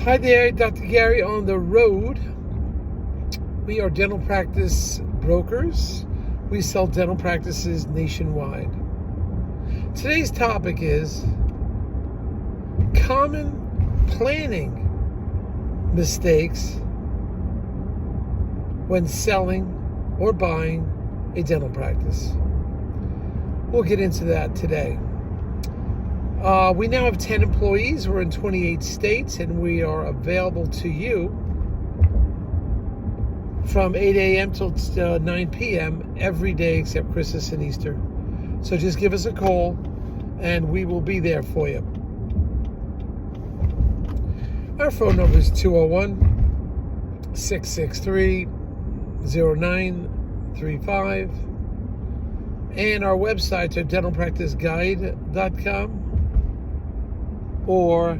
Hi there, Dr. Gary on the road. We are dental practice brokers. We sell dental practices nationwide. Today's topic is common planning mistakes when selling or buying a dental practice. We'll get into that today. We now have 10 employees. We're in 28 states, and we are available to you from 8 a.m. till 9 p.m. every day except Christmas and Easter. So just give us a call, and we will be there for you. Our phone number is 201-663-0935, and our websites are dentalpracticeguide.com. or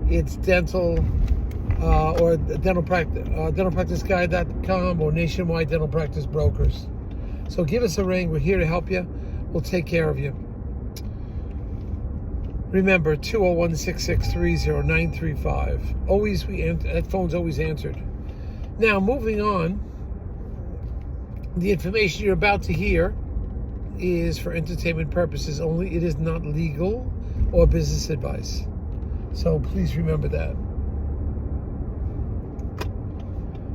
it's dentalpracticeguide.com or Nationwide Dental Practice Brokers. So give us a ring. We're here to help you. We'll take care of you. Remember, 201-663-0935. That phone's always answered. Now, moving on, the information you're about to hear is for entertainment purposes only. It is not legal or business advice. So please remember that.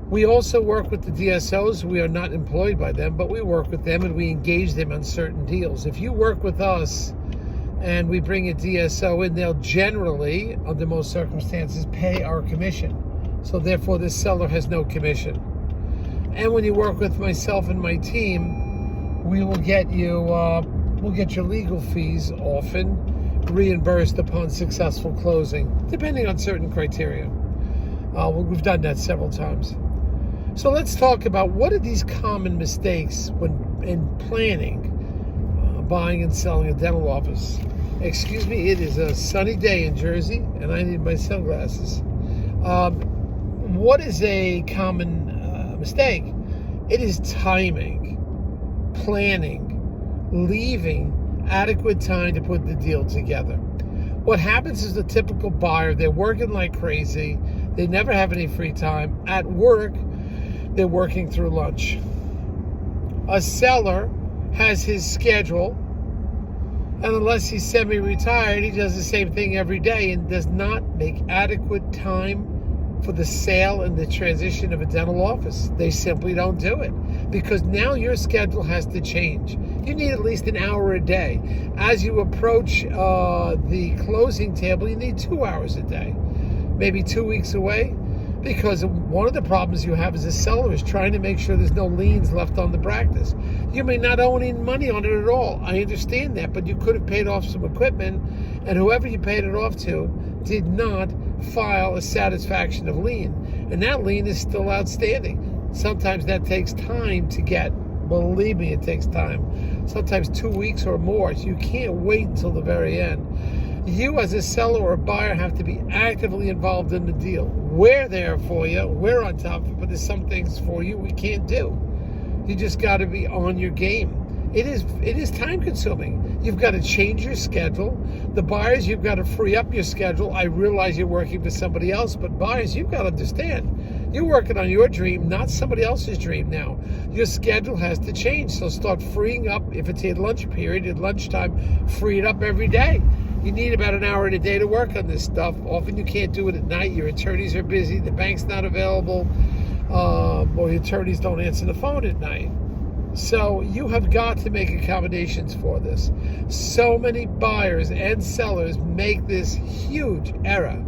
We also work with the DSOs. We are not employed by them, but we work with them and we engage them on certain deals. If you work with us and we bring a DSO in, they'll generally, under most circumstances, pay our commission. So therefore, this seller has no commission. And when you work with myself and my team, we will get you, we'll get your legal fees often reimbursed upon successful closing, depending on certain criteria. We've done that several times. So let's talk about what are these common mistakes when in planning, buying and selling a dental office. Excuse me, it is a sunny day in Jersey, and I need my sunglasses. What is a common mistake? It is timing, planning, leaving adequate time to put the deal together. What happens is the typical buyer, they're working like crazy. They never have any free time. At work, they're working through lunch. A seller has his schedule, and unless he's semi-retired, he does the same thing every day and does not make adequate time for the sale and the transition of a dental office. They simply don't do it because now your schedule has to change. You need at least an hour a day. As you approach the closing table, you need 2 hours a day, maybe 2 weeks away, because one of the problems you have as a seller is trying to make sure there's no liens left on the practice. You may not owe any money on it at all. I understand that, but you could have paid off some equipment, and whoever you paid it off to did not file a satisfaction of lien, and that lien is still outstanding. Sometimes that takes time to get. Believe me, it takes time. Sometimes 2 weeks or more. So you can't wait until the very end. You as a seller or buyer have to be actively involved in the deal. We're there for you. We're on top of it, but there's some things for you we can't do. You just got to be on your game. It is time consuming. You've got to change your schedule. The buyers, you've got to free up your schedule. I realize you're working for somebody else, but buyers, you've got to understand. You're working on your dream, not somebody else's dream now. Your schedule has to change. So start freeing up. If it's a lunch period, at lunchtime, free it up every day. You need about an hour in a day to work on this stuff. Often you can't do it at night. Your attorneys are busy. The bank's not available. Or your attorneys don't answer the phone at night. So you have got to make accommodations for this. So many buyers and sellers make this huge error,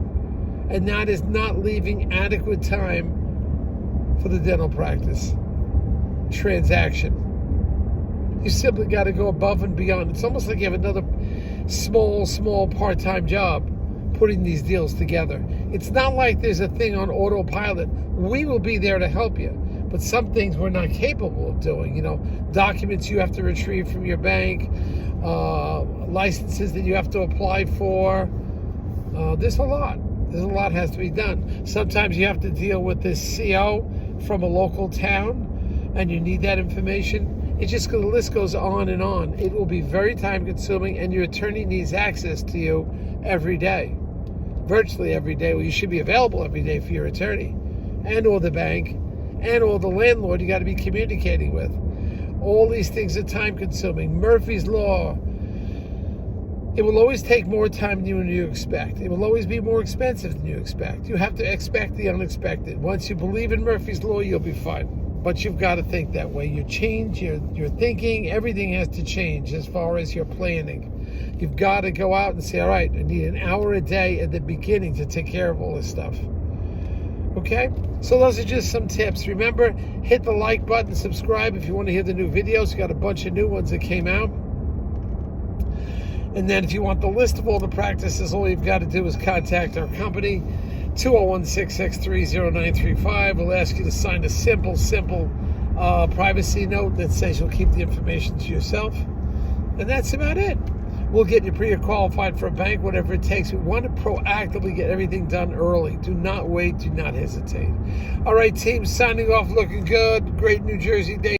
and that is not leaving adequate time for the dental practice transaction. You simply got to go above and beyond. It's almost like you have another small part-time job putting these deals together. It's not like there's a thing on autopilot. We will be there to help you. But some things we're not capable of doing. Documents you have to retrieve from your bank, licenses that you have to apply for. There's a lot. There's a lot has to be done. Sometimes you have to deal with this CO from a local town, and you need that information. The list goes on and on. It will be very time consuming, and your attorney needs access to you every day. virtually every day. Well, you should be available every day for your attorney and or the bank and or the landlord you got to be communicating with. All these things are time consuming. Murphy's Law, it will always take more time than you expect. It will always be more expensive than you expect. You have to expect the unexpected. Once you believe in Murphy's Law, you'll be fine. But you've got to think that way. You change your thinking. Everything has to change as far as your planning. You've got to go out and say, all right, I need an hour a day at the beginning to take care of all this stuff. Okay? So those are just some tips. Remember, hit the like button, subscribe if you want to hear the new videos. We got a bunch of new ones that came out. And then if you want the list of all the practices, all you've got to do is contact our company, 201-663-0935. We'll ask you to sign a simple privacy note that says you'll keep the information to yourself. And that's about it. We'll get you pre-qualified for a bank, whatever it takes. We want to proactively get everything done early. Do not wait. Do not hesitate. All right, team, signing off, looking good. Great New Jersey day.